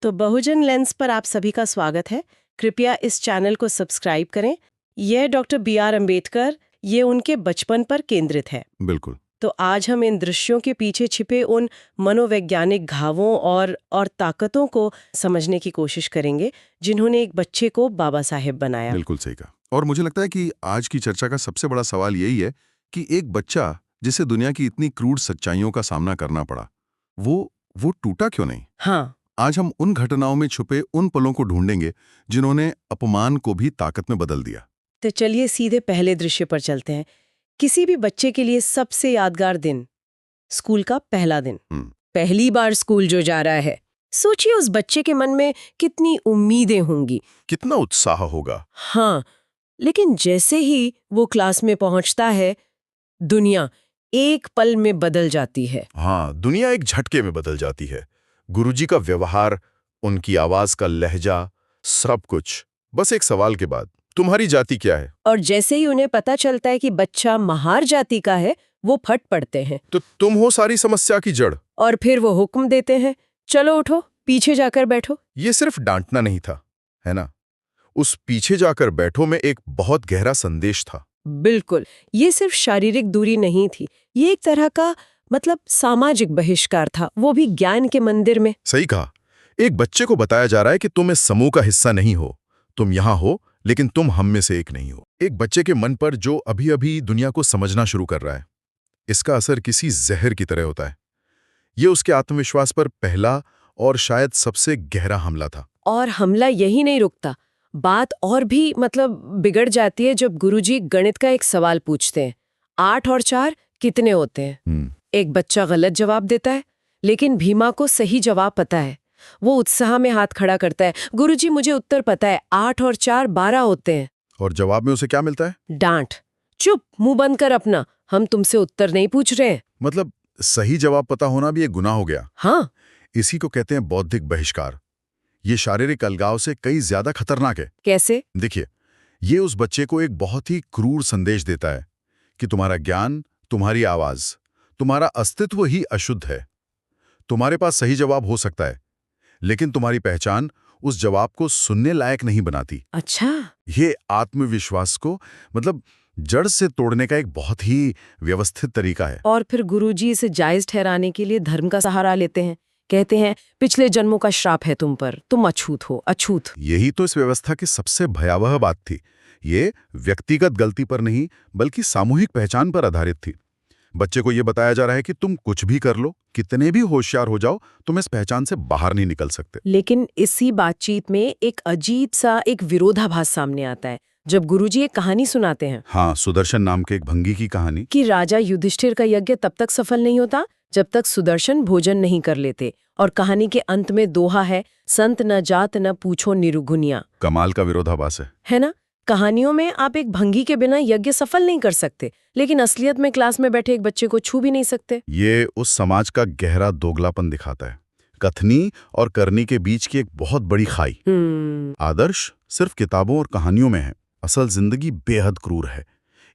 तो बहुजन लेंस पर आप सभी का स्वागत है। कृपया इस चैनल को सब्सक्राइब करें। यह डॉक्टर बी.आर. अम्बेडकर, ये उनके बचपन पर केंद्रित है। बिल्कुल। तो आज हम इन दृश्यों के पीछे छिपे उन मनोवैज्ञानिक घावों और ताकतों को समझने की कोशिश करेंगे जिन्होंने एक बच्चे को बाबा साहेब बनाया। बिल्कुल सही कहा। और मुझे लगता है कि आज की चर्चा का सबसे बड़ा सवाल यही है कि एक बच्चा जिसे दुनिया की इतनी क्रूर सच्चाइयों का सामना करना पड़ा, वो टूटा क्यों नहीं? हाँ, आज हम उन घटनाओं में छुपे उन पलों को ढूंढेंगे जिन्होंने अपमान को भी ताकत में बदल दिया। तो चलिए सीधे पहले दृश्य पर चलते हैं। किसी भी बच्चे के लिए सबसे यादगार दिन, स्कूल का पहला दिन। पहली बार स्कूल जो जा रहा है, सोचिए उस बच्चे के मन में कितनी उम्मीदें होंगी, कितना उत्साह होगा। हाँ, लेकिन जैसे ही वो क्लास में पहुंचता है, दुनिया एक पल में बदल जाती है। हाँ, दुनिया एक झटके में बदल जाती है। गुरुजी का व्यवहार, उनकी आवाज का लहजा, सब कुछ। बस एक सवाल के बाद, तुम्हारी जाति क्या है? और जैसे ही उन्हें पता चलता है कि बच्चा महार जाति का है, वो फट पड़ते हैं। तो तुम हो सारी समस्या की जड़। और फिर वो हुक्म देते हैं, चलो उठो, पीछे जाकर बैठो। ये सिर्फ डांटना नहीं था, है ना? उस पीछे जाकर बैठो में एक बहुत गहरा संदेश था। बिल्कुल, ये सिर्फ शारीरिक दूरी नहीं थी, ये एक तरह का सामाजिक बहिष्कार था, वो भी ज्ञान के मंदिर में। सही कहा। एक बच्चे को बताया जा रहा है कि तुम इस समूह का हिस्सा नहीं हो, तुम यहाँ हो लेकिन तुम हम में से एक नहीं हो। एक बच्चे के मन पर जो अभी अभी दुनिया को समझना शुरू कर रहा है, इसका असर किसी जहर की तरह होता है। ये उसके आत्मविश्वास पर पहला और शायद सबसे गहरा हमला था। और हमला यही नहीं रुकता, बात और भी बिगड़ जाती है जब गुरुजी गणित का एक सवाल पूछते हैं, 8 और 4 कितने होते हैं? एक बच्चा गलत जवाब देता है, लेकिन भीमा को सही जवाब पता है। वो उत्साह में हाथ खड़ा करता है, गुरुजी मुझे उत्तर पता है, 8 और 4 12 होते हैं। और जवाब में उसे क्या मिलता है? डांट। चुप, मुंह बंद कर अपना, हम तुमसे उत्तर नहीं पूछ रहे हैं। मतलब सही जवाब पता होना भी एक गुनाह हो गया। हाँ, इसी को कहते हैं बौद्धिक बहिष्कार। ये शारीरिक अलगाव से कई ज्यादा खतरनाक है। कैसे? देखिए, ये उस बच्चे को एक बहुत ही क्रूर संदेश देता है कि तुम्हारा ज्ञान, तुम्हारी आवाज, तुम्हारा अस्तित्व ही अशुद्ध है। तुम्हारे पास सही जवाब हो सकता है, लेकिन तुम्हारी पहचान उस जवाब को सुनने लायक नहीं बनाती। अच्छा, ये आत्मविश्वास को जड़ से तोड़ने का एक बहुत ही व्यवस्थित तरीका है। और फिर गुरुजी इसे जायज ठहराने के लिए धर्म का सहारा लेते हैं। कहते हैं, पिछले जन्मों का श्राप है तुम पर, तुम अछूत हो, अछूत। यही तो इस व्यवस्था की सबसे भयावह बात थी। ये व्यक्तिगत गलती पर नहीं, बल्कि सामूहिक पहचान पर आधारित थी। बच्चे को यह बताया जा रहा है कि तुम कुछ भी कर लो, कितने भी होशियार हो जाओ, तुम इस पहचान से बाहर नहीं निकल सकते। लेकिन इसी बातचीत में एक अजीब सा एक विरोधाभास सामने आता है जब गुरुजी एक कहानी सुनाते हैं। हाँ, सुदर्शन नाम के एक भंगी की कहानी। कि राजा युधिष्ठिर का यज्ञ तब तक सफल नहीं होता जब तक सुदर्शन भोजन नहीं कर लेते। और कहानी के अंत में दोहा है, संत न जात न पूछो निरुगुनिया। कमाल का विरोधाभास है ना? कहानियों में आप एक भंगी के बिना यज्ञ सफल नहीं कर सकते, लेकिन असलियत में क्लास में बैठे एक बच्चे को छू भी नहीं सकते। ये उस समाज का गहरा दोगलापन दिखाता है। कथनी और करनी के बीच की एक बहुत बड़ी खाई। आदर्श सिर्फ किताबों और कहानियों में है, असल जिंदगी बेहद क्रूर है।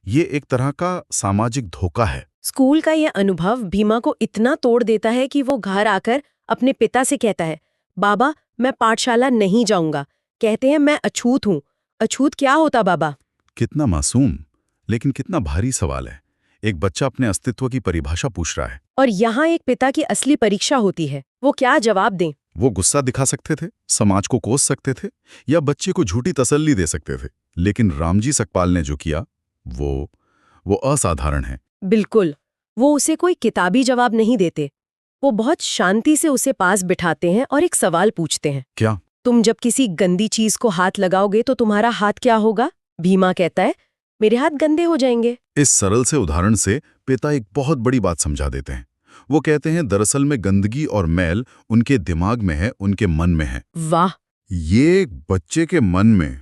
ये एक तरह का सामाजिक धोखा है। स्कूल का यह अनुभव भीमा को इतना तोड़ देता है कि वो घर आकर अपने पिता से कहता है, बाबा मैं पाठशाला नहीं जाऊंगा। कहते हैं, मैं अछूत हूँ। अछूत क्या होता बाबा? कितना मासूम, लेकिन कितना भारी सवाल है। एक बच्चा अपने अस्तित्व की परिभाषा पूछ रहा है। और यहाँ एक पिता की असली परीक्षा होती है, वो क्या जवाब दें? वो गुस्सा दिखा सकते थे, समाज को कोस सकते थे, या बच्चे को झूठी तसल्ली दे सकते थे। लेकिन रामजी सकपाल ने जो किया वो असाधारण है। बिल्कुल, वो उसे कोई किताबी जवाब नहीं देते। वो बहुत शांति से उसे पास बिठाते हैं और एक सवाल पूछते हैं, क्या? तुम जब किसी गंदी चीज को हाथ लगाओगे तो तुम्हारा हाथ क्या होगा? भीमा कहता है, मेरे हाथ गंदे हो जाएंगे। इस सरल से उदाहरण से पिता एक बहुत बड़ी बात समझा देते हैं। वो कहते हैं, दरअसल में गंदगी और मैल उनके दिमाग में है, उनके मन में है। वाह! ये एक बच्चे के मन में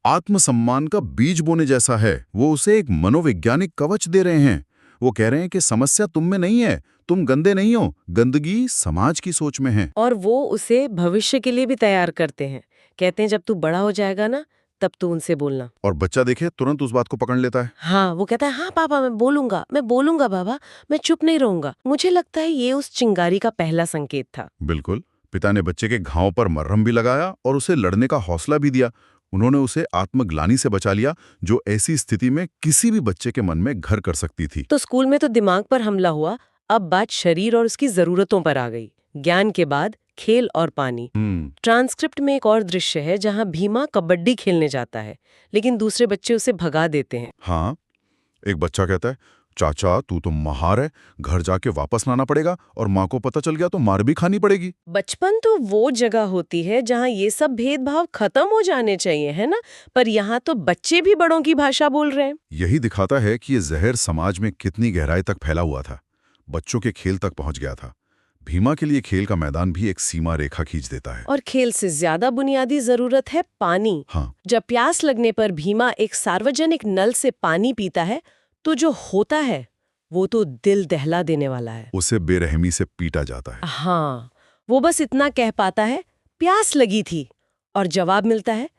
आत्मसम्मान का बीज बोने जैसा है। वो उसे एक मनोवैज्ञानिक कवच दे रहे हैं। वो कह रहे हैं कि समस्या तुम में नहीं है, तुम गंदे नहीं हो, गंदगी समाज की सोच में है। और वो उसे भविष्य के लिए भी तैयार करते हैं। कहते हैं, जब तू बड़ा हो जाएगा ना, तब तू उनसे बोलना। और बच्चा देखे तुरंत उस बात को पकड़ लेता है। हाँ, वो कहता है, हाँ पापा मैं बोलूंगा बाबा, मैं चुप नहीं रहूंगा। मुझे लगता है ये उस चिंगारी का पहला संकेत था। बिल्कुल। पिता ने बच्चे के घाव पर मरहम भी लगाया और उसे लड़ने का हौसला भी दिया। उन्होंने उसे आत्मग्लानि से बचा लिया, जो ऐसी स्थिति में किसी भी बच्चे के मन में घर कर सकती थी। तो स्कूल में तो दिमाग पर हमला हुआ, अब बात शरीर और उसकी जरूरतों पर आ गई। ज्ञान के बाद खेल और पानी। ट्रांसक्रिप्ट में एक और दृश्य है जहां भीमा कबड्डी खेलने जाता है, लेकिन दूसरे बच्चे उसे भगा देते हैं। हाँ, एक बच्चा कहता है, चाचा तू तो महार है, घर जाके वापस लाना पड़ेगा, और माँ को पता चल गया तो मार भी खानी पड़ेगी। बचपन तो वो जगह होती है जहां ये सब भेदभाव खत्म हो जाने चाहिए, है ना? पर यहाँ तो बच्चे भी बड़ों की भाषा बोल रहे हैं। यही दिखाता है कि ये जहर समाज में कितनी गहराई तक फैला हुआ था, बच्चों के खेल तक पहुंच गया था। भीमा के लिए खेल का मैदान भी एक सीमा रेखा खींच देता है। और खेल से ज्यादा बुनियादी जरूरत है पानी। हाँ। जब प्यास लगने पर भीमा एक सार्वजनिक नल से पानी पीता है तो जो होता है वो तो दिल दहला देने वाला है। उसे बेरहमी से पीटा जाता है। हाँ, वो बस इतना कह पाता है, प्यास लगी थी, और जवाब मिलता है,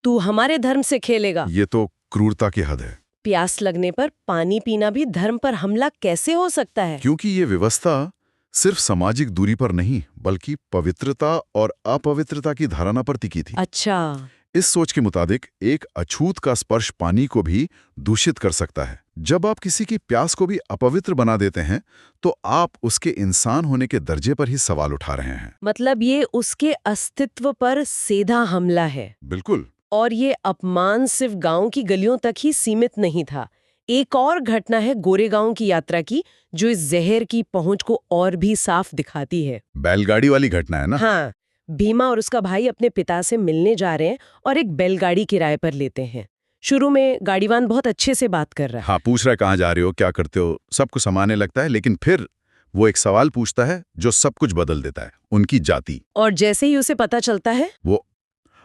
तू हमारे धर्म से खेलेगा। ये तो क्रूरता की हद है। प्यास लगने पर पानी पीना भी धर्म पर हमला कैसे हो सकता है? क्योंकि ये व्यवस्था सिर्फ सामाजिक दूरी पर नहीं, बल्कि पवित्रता और अपवित्रता की धारणा पर टिकी थी। अच्छा। इस सोच के मुताबिक एक अछूत का स्पर्श पानी को भी दूषित कर सकता है। जब आप किसी की प्यास को भी अपवित्र बना देते हैं, तो आप उसके इंसान होने के दर्जे पर ही सवाल उठा रहे हैं। मतलब ये उसके अस्तित्व पर सीधा हमला है। बिल्कुल। और ये अपमान सिर्फ गांव की गलियों तक ही सीमित नहीं था। एक और घटना है गोरेगांव की यात्रा की, जो इस जहर की पहुंच को और भी साफ दिखाती है। बैलगाड़ी वाली घटना है ना? हाँ, भीमा और उसका भाई अपने पिता से मिलने जा रहे हैं और एक बैलगाड़ी किराए पर लेते हैं। शुरू में गाड़ीवान बहुत अच्छे से बात कर रहा है। हाँ, पूछ रहा है कहाँ जा रहे हो, क्या करते हो, सब कुछ सामान्य लगता है, लेकिन फिर वो एक सवाल पूछता है जो सब कुछ बदल देता है, उनकी जाति। और जैसे ही उसे पता चलता है, वो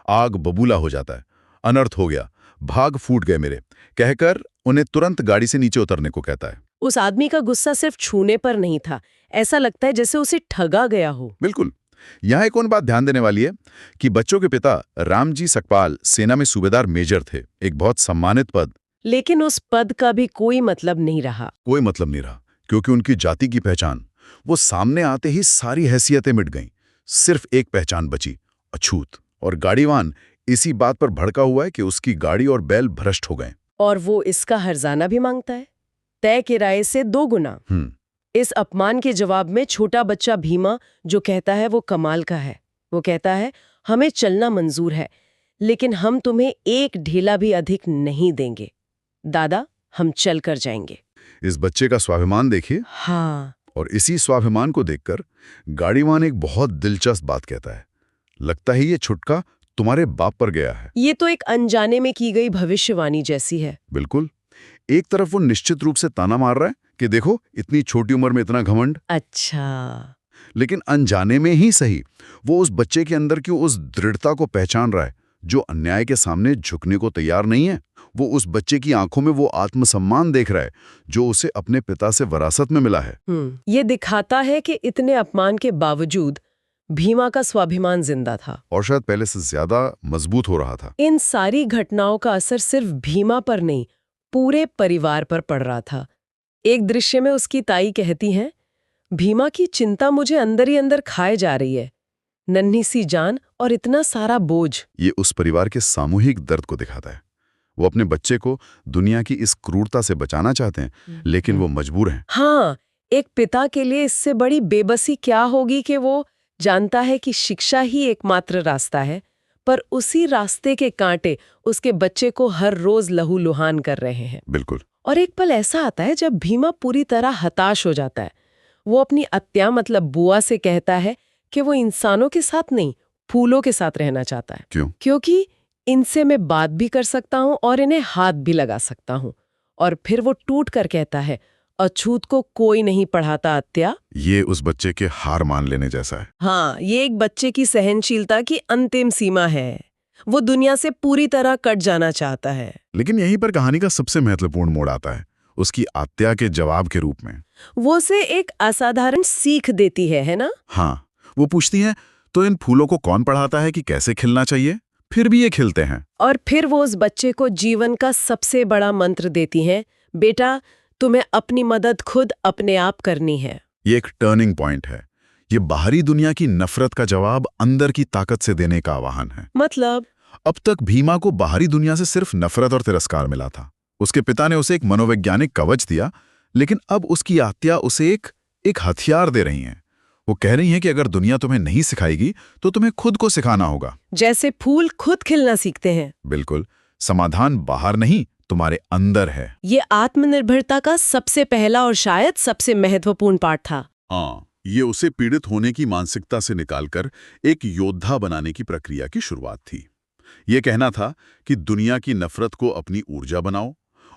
आग बबूला हो जाता है। अनर्थ हो गया, भाग फूट गए मेरे, कहकर उन्हें तुरंत गाड़ी से नीचे उतरने को कहता है। उस आदमी का गुस्सा सिर्फ छूने पर नहीं था, ऐसा लगता है जैसे उसे ठगा गया हो। बिल्कुल। यहाँ एक और बात ध्यान देने वाली है कि बच्चों के पिता रामजी सकपाल सेना में सूबेदार मेजर थे, एक बहुत सम्मानित पद। लेकिन उस पद का भी कोई मतलब नहीं रहा। कोई मतलब नहीं रहा, क्योंकि उनकी जाति की पहचान, वो सामने आते ही सारी हैसियतें मिट गईं। सिर्फ एक पहचान बची, अछूत। और गाड़ीवान इसी बात पर भड़का हुआ है कि उसकी गाड़ी और बैल भ्रष्ट हो गए। और वो इसका हर्जाना भी मांगता है, तय किराए से 2 गुना। इस अपमान के जवाब में छोटा बच्चा भीमा जो कहता है वो कमाल का है। वो कहता है, हमें चलना मंजूर है, लेकिन हम तुम्हें एक ढेला भी अधिक नहीं देंगे। दादा, हम चल कर जाएंगे। इस बच्चे का स्वाभिमान देखिए। हाँ। और इसी स्वाभिमान को देखकर गाड़ीवान एक बहुत दिलचस्प बात कहता है, लगता है ये छुटका तुम्हारे बाप पर गया है। ये तो एक अनजाने में की गई भविष्यवाणी जैसी है। बिल्कुल। एक तरफ वो निश्चित रूप से ताना मार रहा है कि देखो इतनी छोटी उम्र में इतना घमंड। अच्छा। लेकिन अनजाने में ही सही, वो उस बच्चे के अंदर की उस दृढ़ता को पहचान रहा है जो अन्याय के सामने झुकने को तैयार नहीं है। वो उस बच्चे की आंखों में वो आत्मसम्मान देख रहा है जो उसे अपने पिता से विरासत में मिला है। ये दिखाता है कि इतने अपमान के बावजूद भीमा का स्वाभिमान जिंदा था, और शायद पहले से ज्यादा मजबूत हो रहा था। इन सारी घटनाओं का असर सिर्फ भीमा पर नहीं, पूरे परिवार पर पड़ रहा था। एक दृश्य में उसकी ताई कहती हैं, भीमा की चिंता मुझे अंदर ही अंदर खाए जा रही है, नन्ही सी जान और इतना सारा बोझ। ये उस परिवार के सामूहिक दर्द को दिखाता है। वो अपने बच्चे को दुनिया की इस क्रूरता से बचाना चाहते हैं, लेकिन वो मजबूर हैं। हाँ, एक पिता के लिए इससे बड़ी बेबसी क्या होगी कि वो जानता है कि शिक्षा ही एकमात्र रास्ता है, पर उसी रास्ते के कांटे उसके बच्चे को हर रोज लहूलुहान कर रहे हैं। बिल्कुल। और एक पल ऐसा आता है जब भीमा पूरी तरह हताश हो जाता है। वो अपनी अत्या मतलब बुआ से कहता है कि वो इंसानों के साथ नहीं, फूलों के साथ रहना चाहता है। क्यों? क्योंकि इनसे मैं बात भी कर सकता हूँ और इन्हें हाथ भी लगा सकता हूँ। और फिर वो टूट कर कहता है, अछूत को कोई नहीं पढ़ाता अत्या। ये उस बच्चे के हार मान लेने जैसा है। हाँ, ये एक बच्चे की सहनशीलता की अंतिम सीमा है। वो दुनिया से पूरी तरह कट जाना चाहता है। लेकिन यहीं पर कहानी का सबसे महत्वपूर्ण मोड़ आता है, उसकी आत्या के जवाब के रूप में। वो उसे एक असाधारण सीख देती है ना? हाँ, वो पूछती है, तो इन फूलों को कौन पढ़ाता है कि कैसे खिलना चाहिए? फिर भी ये खिलते हैं। और फिर वो उस बच्चे को जीवन का सबसे बड़ा मंत्र देती हैं, बेटा, तुम्हें अपनी मदद खुद अपने आप करनी है। ये एक टर्निंग पॉइंट है। ये बाहरी दुनिया की नफरत का जवाब अंदर की ताकत से देने का आह्वान है। मतलब अब तक भीमा को बाहरी दुनिया से सिर्फ नफरत और तिरस्कार मिला था। उसके पिता ने उसे एक मनोवैज्ञानिक कवच दिया, लेकिन अब उसकी आत्या उसे एक हथियार दे रही हैं। वो कह रही हैं कि अगर दुनिया तुम्हें नहीं सिखाएगी तो तुम्हें खुद को सिखाना होगा। जैसे फूल खुद खिलना सीखते हैं। बिल्कुल, समाधान बाहर नहीं, तुम्हारे अंदर है। ये आत्मनिर्भरता का सबसे पहला और शायद सबसे महत्वपूर्ण पार्ट था। हाँ, ये उसे पीड़ित होने की मानसिकता से निकालकर एक योद्धा बनाने की प्रक्रिया की शुरुआत थी। ये कहना था कि दुनिया की नफरत को अपनी ऊर्जा बनाओ,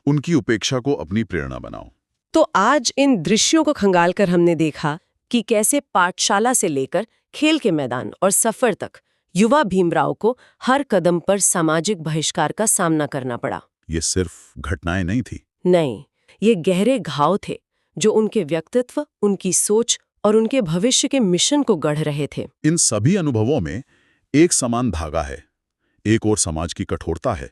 उनकी उपेक्षा को अपनी प्रेरणा बनाओ। तो आज इन दृश्यों को खंगालकर हमने देखा कि कैसे पाठशाला से लेकर खेल के मैदान और सफर तक युवा भीमराव को हर कदम पर सामाजिक बहिष्कार का सामना करना पड़ा। ये सिर्फ घटनाएं नहीं थी। नहीं, ये गहरे घाव थे जो उनके व्यक्तित्व, उनकी सोच और उनके भविष्य के मिशन को गढ़ रहे थे। इन सभी अनुभवों में एक समान धागा है। एक ओर समाज की कठोरता है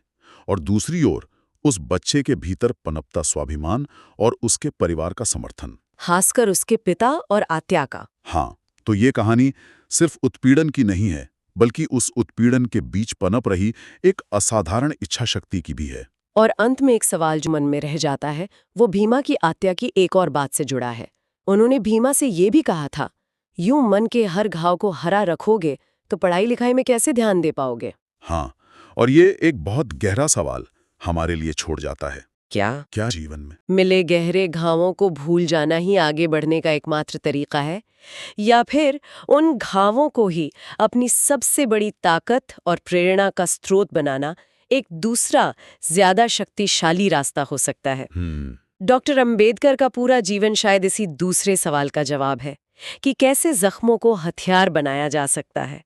और दूसरी ओर उस बच्चे के भीतर पनपता स्वाभिमान और उसके परिवार का समर्थन, खासकर उसके पिता और आत्या का। हाँ, तो ये कहानी सिर्फ उत्पीड़न की नहीं है, बल्कि उस उत्पीड़न के बीच पनप रही एक असाधारण इच्छा शक्ति की भी है। और अंत में एक सवाल जो मन में रह जाता है, वो भीमा की आत्या की एक और बात से जुड़ा है। उन्होंने भीमा से ये भी कहा था, यूं मन के हर घाव को हरा रखोगे तो पढ़ाई लिखाई में कैसे ध्यान दे पाओगे। हाँ, और ये एक बहुत गहरा सवाल हमारे लिए छोड़ जाता है। क्या जीवन में मिले गहरे घावों को भूल जाना ही आगे बढ़ने का एकमात्र तरीका है, या फिर उन घावों को ही अपनी सबसे बड़ी ताकत और प्रेरणा का स्रोत बनाना एक दूसरा ज्यादा शक्तिशाली रास्ता हो सकता है। डॉक्टर अंबेडकर का पूरा जीवन शायद इसी दूसरे सवाल का जवाब है कि कैसे जख्मों को हथियार बनाया जा सकता है।